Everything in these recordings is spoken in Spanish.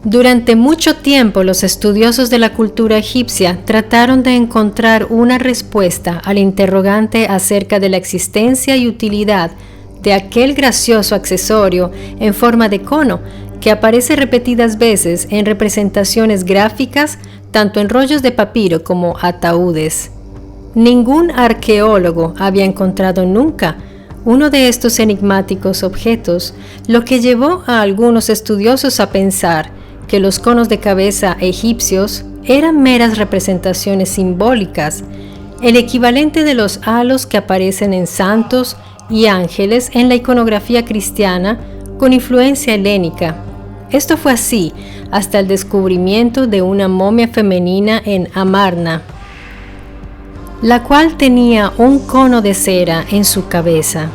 Durante mucho tiempo los estudiosos de la cultura egipcia trataron de encontrar una respuesta al interrogante acerca de la existencia y utilidad de aquel gracioso accesorio en forma de cono que aparece repetidas veces en representaciones gráficas tanto en rollos de papiro como ataúdes. Ningún arqueólogo había encontrado nunca uno de estos enigmáticos objetos, lo que llevó a algunos estudiosos a pensar que los conos de cabeza egipcios eran meras representaciones simbólicas, el equivalente de los halos que aparecen en santos y ángeles en la iconografía cristiana con influencia helénica. Esto fue así hasta el descubrimiento de una momia femenina en Amarna, la cual tenía un cono de cera en su cabeza.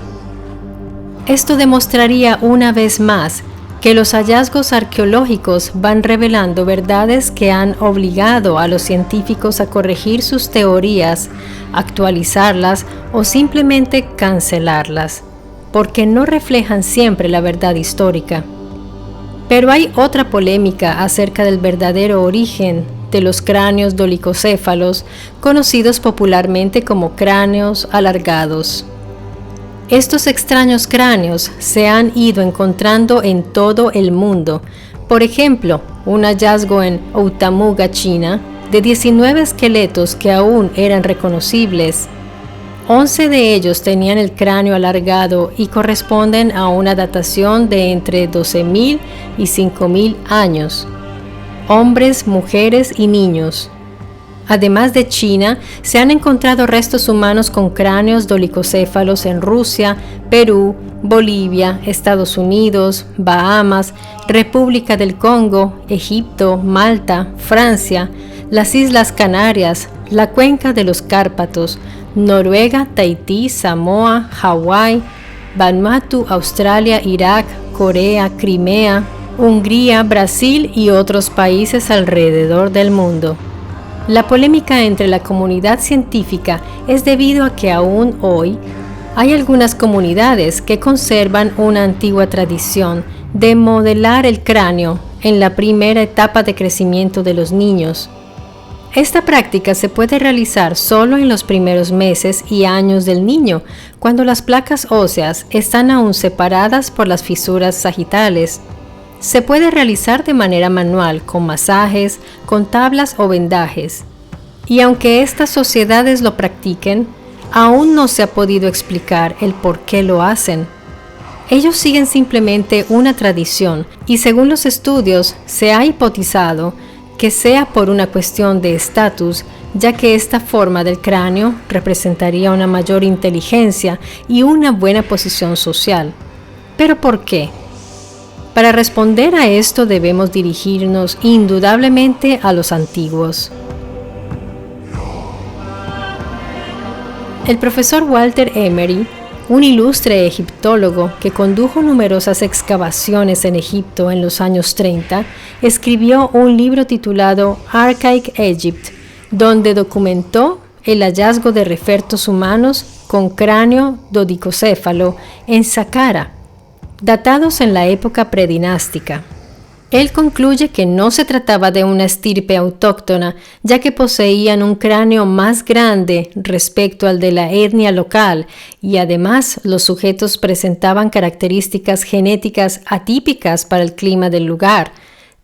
Esto demostraría una vez más que los hallazgos arqueológicos van revelando verdades que han obligado a los científicos a corregir sus teorías, actualizarlas o simplemente cancelarlas, porque no reflejan siempre la verdad histórica. Pero hay otra polémica acerca del verdadero origen de los cráneos dolicocéfalos, conocidos popularmente como cráneos alargados. Estos extraños cráneos se han ido encontrando en todo el mundo. Por ejemplo, un hallazgo en Outamuga, China, de 19 esqueletos que aún eran reconocibles. 11 de ellos tenían el cráneo alargado y corresponden a una datación de entre 12.000 y 5.000 años. Hombres, mujeres y niños. Además de China, se han encontrado restos humanos con cráneos dolicocéfalos en Rusia, Perú, Bolivia, Estados Unidos, Bahamas, República del Congo, Egipto, Malta, Francia, las Islas Canarias, la Cuenca de los Cárpatos, Noruega, Tahití, Samoa, Hawái, Vanuatu, Australia, Irak, Corea, Crimea, Hungría, Brasil y otros países alrededor del mundo. La polémica entre la comunidad científica es debido a que aún hoy hay algunas comunidades que conservan una antigua tradición de modelar el cráneo en la primera etapa de crecimiento de los niños. Esta práctica se puede realizar solo en los primeros meses y años del niño, cuando las placas óseas están aún separadas por las fisuras sagitales. Se puede realizar de manera manual, con masajes, con tablas o vendajes. Y aunque estas sociedades lo practiquen, aún no se ha podido explicar el por qué lo hacen. Ellos siguen simplemente una tradición y según los estudios se ha hipotizado que sea por una cuestión de estatus, ya que esta forma del cráneo representaría una mayor inteligencia y una buena posición social. ¿Pero por qué? Para responder a esto debemos dirigirnos indudablemente a los antiguos. El profesor Walter Emery, un ilustre egiptólogo que condujo numerosas excavaciones en Egipto en los años 30, escribió un libro titulado Archaic Egypt, donde documentó el hallazgo de refertos humanos con cráneo dodicocéfalo en Saqqara, datados en la época predinástica. Él concluye que no se trataba de una estirpe autóctona, ya que poseían un cráneo más grande respecto al de la etnia local y además los sujetos presentaban características genéticas atípicas para el clima del lugar,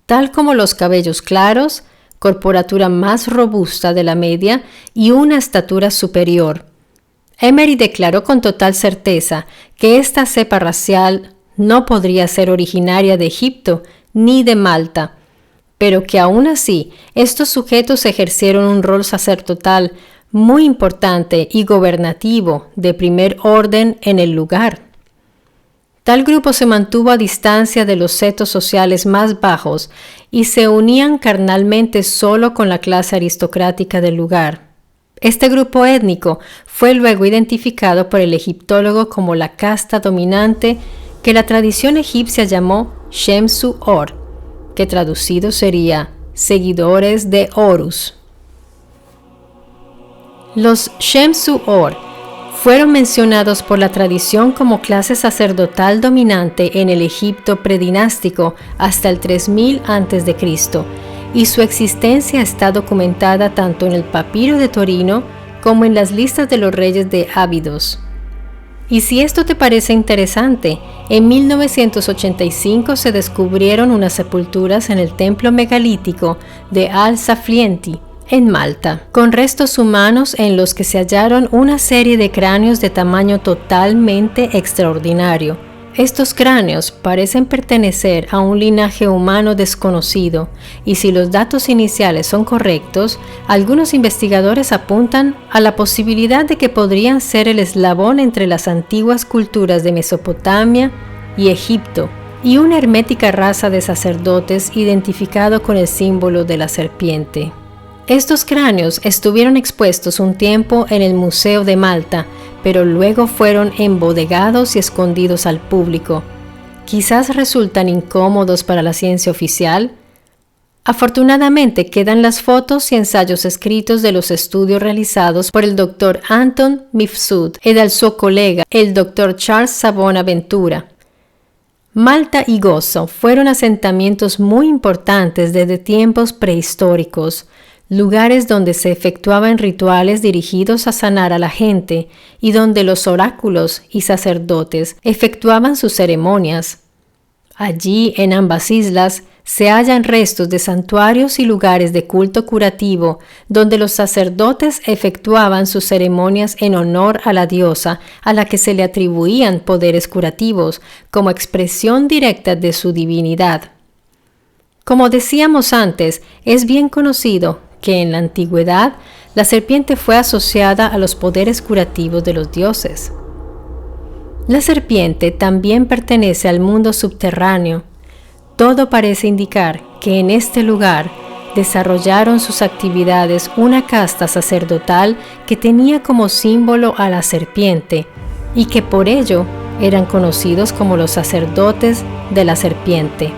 tal como los cabellos claros, corporatura más robusta de la media y una estatura superior. Emery declaró con total certeza que esta cepa racial no podría ser originaria de Egipto ni de Malta, pero que aún así estos sujetos ejercieron un rol sacerdotal muy importante y gobernativo de primer orden en el lugar. Tal grupo se mantuvo a distancia de los setos sociales más bajos y se unían carnalmente solo con la clase aristocrática del lugar. Este grupo étnico fue luego identificado por el egiptólogo como la casta dominante que la tradición egipcia llamó Shemsu-Or, que traducido sería seguidores de Horus. Los Shemsu-Or fueron mencionados por la tradición como clase sacerdotal dominante en el Egipto predinástico hasta el 3000 a.C., y su existencia está documentada tanto en el Papiro de Torino como en las listas de los reyes de Abidos. Y si esto te parece interesante, en 1985 se descubrieron unas sepulturas en el templo megalítico de Al-Saflienti, en Malta, con restos humanos en los que se hallaron una serie de cráneos de tamaño totalmente extraordinario. Estos cráneos parecen pertenecer a un linaje humano desconocido, y si los datos iniciales son correctos, algunos investigadores apuntan a la posibilidad de que podrían ser el eslabón entre las antiguas culturas de Mesopotamia y Egipto, y una hermética raza de sacerdotes identificado con el símbolo de la serpiente. Estos cráneos estuvieron expuestos un tiempo en el Museo de Malta, pero luego fueron embodegados y escondidos al público. Quizás resultan incómodos para la ciencia oficial. Afortunadamente quedan las fotos y ensayos escritos de los estudios realizados por el Dr. Anton Mifsud y de su colega, el Dr. Charles Savona Ventura. Malta y Gozo fueron asentamientos muy importantes desde tiempos prehistóricos, lugares donde se efectuaban rituales dirigidos a sanar a la gente y donde los oráculos y sacerdotes efectuaban sus ceremonias. Allí, en ambas islas, se hallan restos de santuarios y lugares de culto curativo donde los sacerdotes efectuaban sus ceremonias en honor a la diosa a la que se le atribuían poderes curativos como expresión directa de su divinidad. Como decíamos antes, es bien conocido que en la antigüedad la serpiente fue asociada a los poderes curativos de los dioses. La serpiente también pertenece al mundo subterráneo. Todo parece indicar que en este lugar desarrollaron sus actividades una casta sacerdotal que tenía como símbolo a la serpiente y que por ello eran conocidos como los sacerdotes de la serpiente.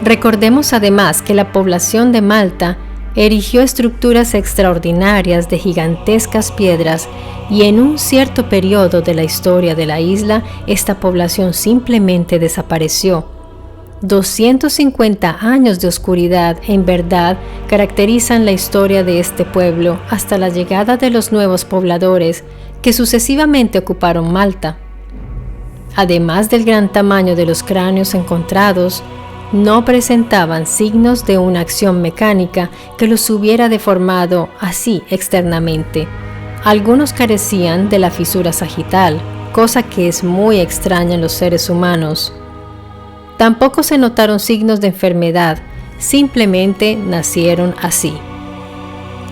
Recordemos además que la población de Malta erigió estructuras extraordinarias de gigantescas piedras y en un cierto periodo de la historia de la isla, esta población simplemente desapareció. 250 años de oscuridad en verdad caracterizan la historia de este pueblo hasta la llegada de los nuevos pobladores que sucesivamente ocuparon Malta. Además del gran tamaño de los cráneos encontrados, no presentaban signos de una acción mecánica que los hubiera deformado así externamente. Algunos carecían de la fisura sagital, cosa que es muy extraña en los seres humanos. Tampoco se notaron signos de enfermedad, simplemente nacieron así.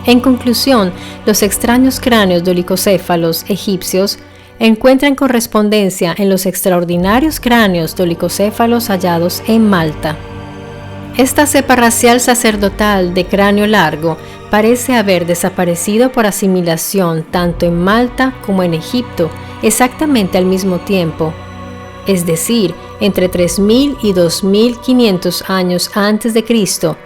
En conclusión, los extraños cráneos dolicocéfalos egipcios encuentran correspondencia en los extraordinarios cráneos dolicocéfalos hallados en Malta. Esta cepa racial sacerdotal de cráneo largo parece haber desaparecido por asimilación tanto en Malta como en Egipto exactamente al mismo tiempo, es decir, entre 3000 y 2500 años antes de Cristo.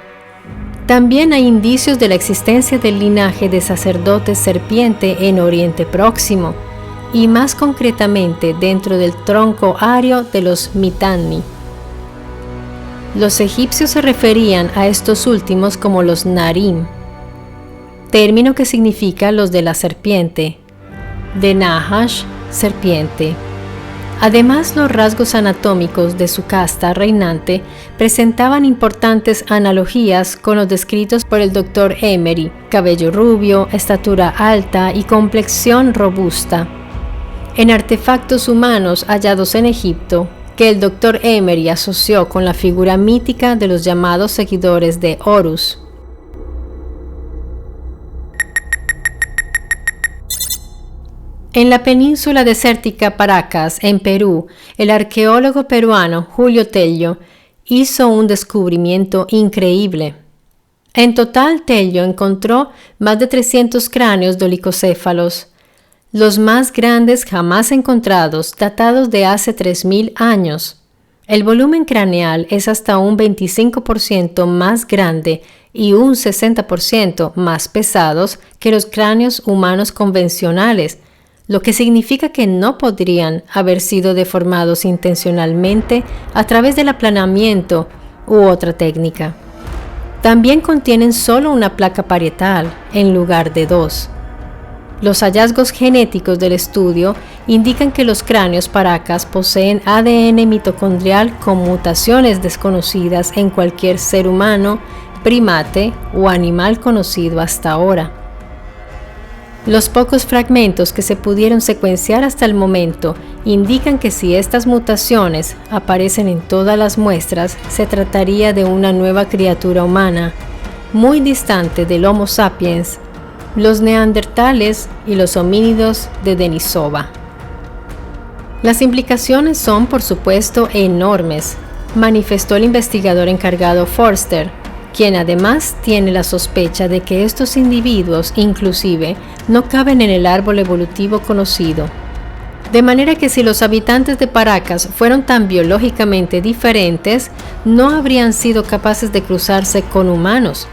También hay indicios de la existencia del linaje de sacerdotes serpiente en Oriente Próximo, y más concretamente dentro del tronco ario de los Mitanni. Los egipcios se referían a estos últimos como los Narim, término que significa los de la serpiente, de Nahash, serpiente. Además, los rasgos anatómicos de su casta reinante presentaban importantes analogías con los descritos por el Dr. Emery: cabello rubio, estatura alta y complexión robusta. En artefactos humanos hallados en Egipto, que el Dr. Emery asoció con la figura mítica de los llamados seguidores de Horus. En la península desértica Paracas, en Perú, el arqueólogo peruano Julio Tello hizo un descubrimiento increíble. En total, Tello encontró más de 300 cráneos dolicocéfalos, los más grandes jamás encontrados, datados de hace 3000 años. El volumen craneal es hasta un 25% más grande y un 60% más pesados que los cráneos humanos convencionales, lo que significa que no podrían haber sido deformados intencionalmente a través del aplanamiento u otra técnica. También contienen solo una placa parietal en lugar de dos. Los hallazgos genéticos del estudio indican que los cráneos paracas poseen ADN mitocondrial con mutaciones desconocidas en cualquier ser humano, primate o animal conocido hasta ahora. Los pocos fragmentos que se pudieron secuenciar hasta el momento indican que si estas mutaciones aparecen en todas las muestras, se trataría de una nueva criatura humana, muy distante del Homo sapiens, los neandertales y los homínidos de Denisova. Las implicaciones son, por supuesto, enormes, manifestó el investigador encargado Forster, quien además tiene la sospecha de que estos individuos, inclusive, no caben en el árbol evolutivo conocido. De manera que si los habitantes de Paracas fueron tan biológicamente diferentes, no habrían sido capaces de cruzarse con humanos.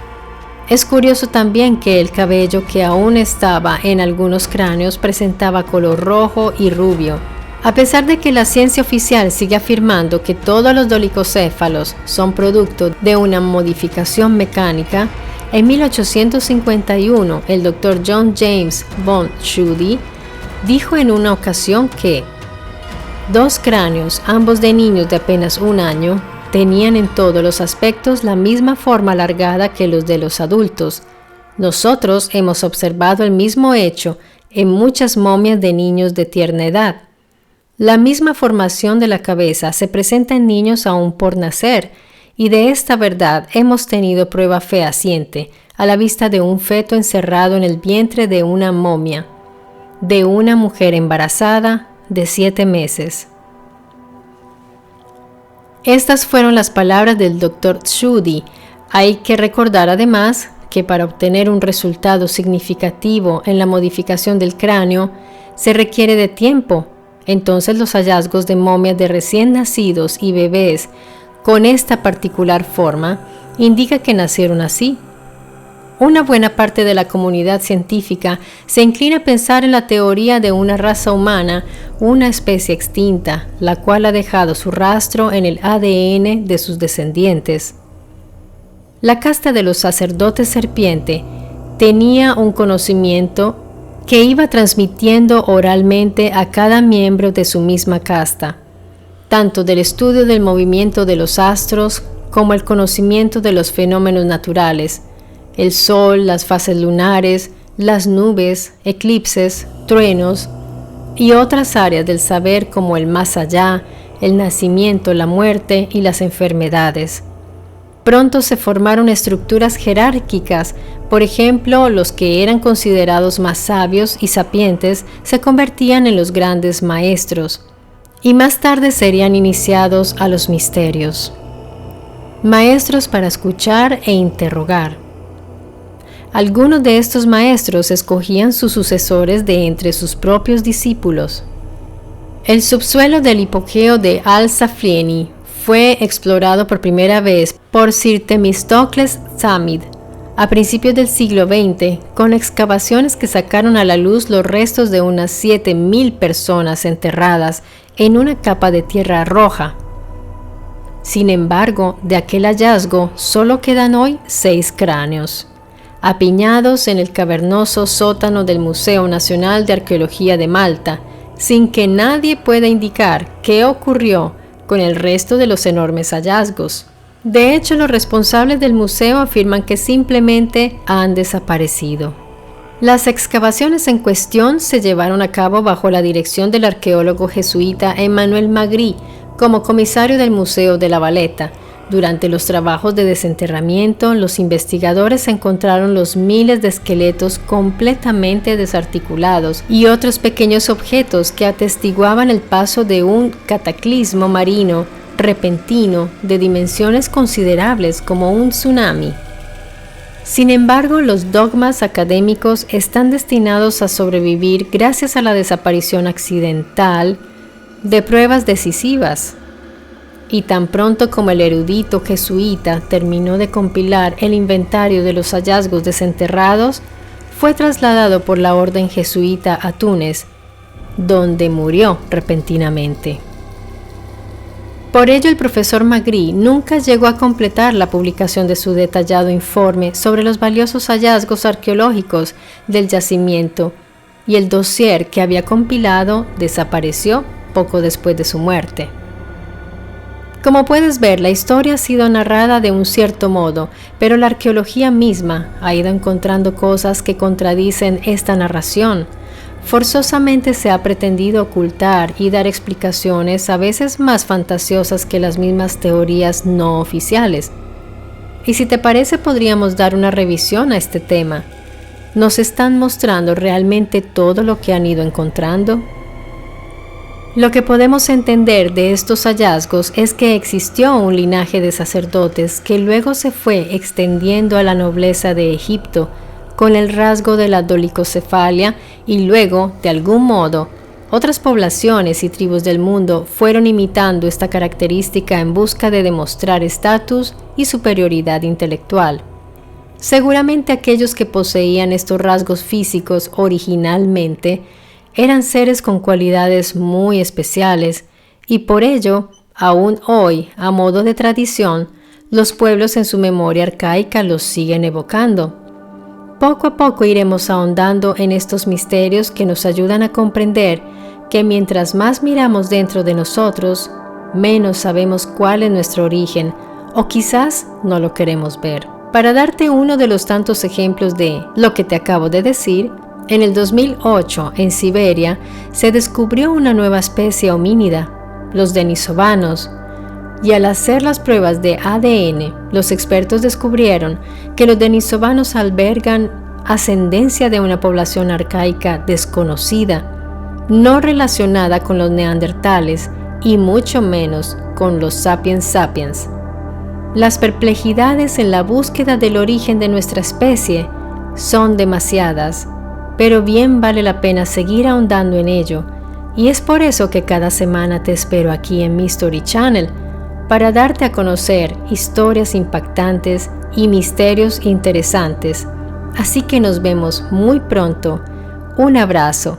Es curioso también que el cabello que aún estaba en algunos cráneos presentaba color rojo y rubio. A pesar de que la ciencia oficial sigue afirmando que todos los dolicocéfalos son producto de una modificación mecánica, en 1851 el Dr. John James von Tschudi dijo en una ocasión que dos cráneos, ambos de niños de apenas 1 año, tenían en todos los aspectos la misma forma alargada que los de los adultos. Nosotros hemos observado el mismo hecho en muchas momias de niños de tierna edad. La misma formación de la cabeza se presenta en niños aún por nacer, y de esta verdad hemos tenido prueba fehaciente a la vista de un feto encerrado en el vientre de una momia, de una mujer embarazada de 7 meses. Estas fueron las palabras del Dr. Tschudi. Hay que recordar además que para obtener un resultado significativo en la modificación del cráneo se requiere de tiempo. Entonces los hallazgos de momias de recién nacidos y bebés con esta particular forma indica que nacieron así. Una buena parte de la comunidad científica se inclina a pensar en la teoría de una raza humana, una especie extinta, la cual ha dejado su rastro en el ADN de sus descendientes. La casta de los sacerdotes serpiente tenía un conocimiento que iba transmitiendo oralmente a cada miembro de su misma casta, tanto del estudio del movimiento de los astros como el conocimiento de los fenómenos naturales, el sol, las fases lunares, las nubes, eclipses, truenos y otras áreas del saber como el más allá, el nacimiento, la muerte y las enfermedades. Pronto se formaron estructuras jerárquicas. Por ejemplo, los que eran considerados más sabios y sapientes se convertían en los grandes maestros, y más tarde serían iniciados a los misterios. Maestros para escuchar e interrogar. Algunos de estos maestros escogían sus sucesores de entre sus propios discípulos. El subsuelo del hipogeo de Al-Saflieni fue explorado por primera vez por Sir Themistocles Samid a principios del siglo XX, con excavaciones que sacaron a la luz los restos de unas 7.000 personas enterradas en una capa de tierra roja. Sin embargo, de aquel hallazgo solo quedan hoy 6 cráneos, apiñados en el cavernoso sótano del Museo Nacional de Arqueología de Malta, sin que nadie pueda indicar qué ocurrió con el resto de los enormes hallazgos. De hecho, los responsables del museo afirman que simplemente han desaparecido. Las excavaciones en cuestión se llevaron a cabo bajo la dirección del arqueólogo jesuita Emmanuel Magri como comisario del Museo de La Valeta. Durante los trabajos de desenterramiento, los investigadores encontraron los miles de esqueletos completamente desarticulados y otros pequeños objetos que atestiguaban el paso de un cataclismo marino repentino de dimensiones considerables como un tsunami. Sin embargo, los dogmas académicos están destinados a sobrevivir gracias a la desaparición accidental de pruebas decisivas. Y tan pronto como el erudito jesuita terminó de compilar el inventario de los hallazgos desenterrados, fue trasladado por la orden jesuita a Túnez, donde murió repentinamente. Por ello, el profesor Magritte nunca llegó a completar la publicación de su detallado informe sobre los valiosos hallazgos arqueológicos del yacimiento, y el dossier que había compilado desapareció poco después de su muerte. Como puedes ver, la historia ha sido narrada de un cierto modo, pero la arqueología misma ha ido encontrando cosas que contradicen esta narración. Forzosamente se ha pretendido ocultar y dar explicaciones a veces más fantasiosas que las mismas teorías no oficiales. Y si te parece, podríamos dar una revisión a este tema. ¿Nos están mostrando realmente todo lo que han ido encontrando? Lo que podemos entender de estos hallazgos es que existió un linaje de sacerdotes que luego se fue extendiendo a la nobleza de Egipto con el rasgo de la dolicocefalia, y luego, de algún modo, otras poblaciones y tribus del mundo fueron imitando esta característica en busca de demostrar estatus y superioridad intelectual. Seguramente aquellos que poseían estos rasgos físicos originalmente eran seres con cualidades muy especiales, y por ello, aún hoy, a modo de tradición, los pueblos en su memoria arcaica los siguen evocando. Poco a poco iremos ahondando en estos misterios que nos ayudan a comprender que mientras más miramos dentro de nosotros, menos sabemos cuál es nuestro origen, o quizás no lo queremos ver. Para darte uno de los tantos ejemplos de lo que te acabo de decir, en el 2008, en Siberia, se descubrió una nueva especie homínida, los denisovanos, y al hacer las pruebas de ADN, los expertos descubrieron que los denisovanos albergan ascendencia de una población arcaica desconocida, no relacionada con los neandertales y mucho menos con los sapiens sapiens. Las perplejidades en la búsqueda del origen de nuestra especie son demasiadas, pero bien vale la pena seguir ahondando en ello, y es por eso que cada semana te espero aquí en mi Story Channel, para darte a conocer historias impactantes y misterios interesantes. Así que nos vemos muy pronto. Un abrazo.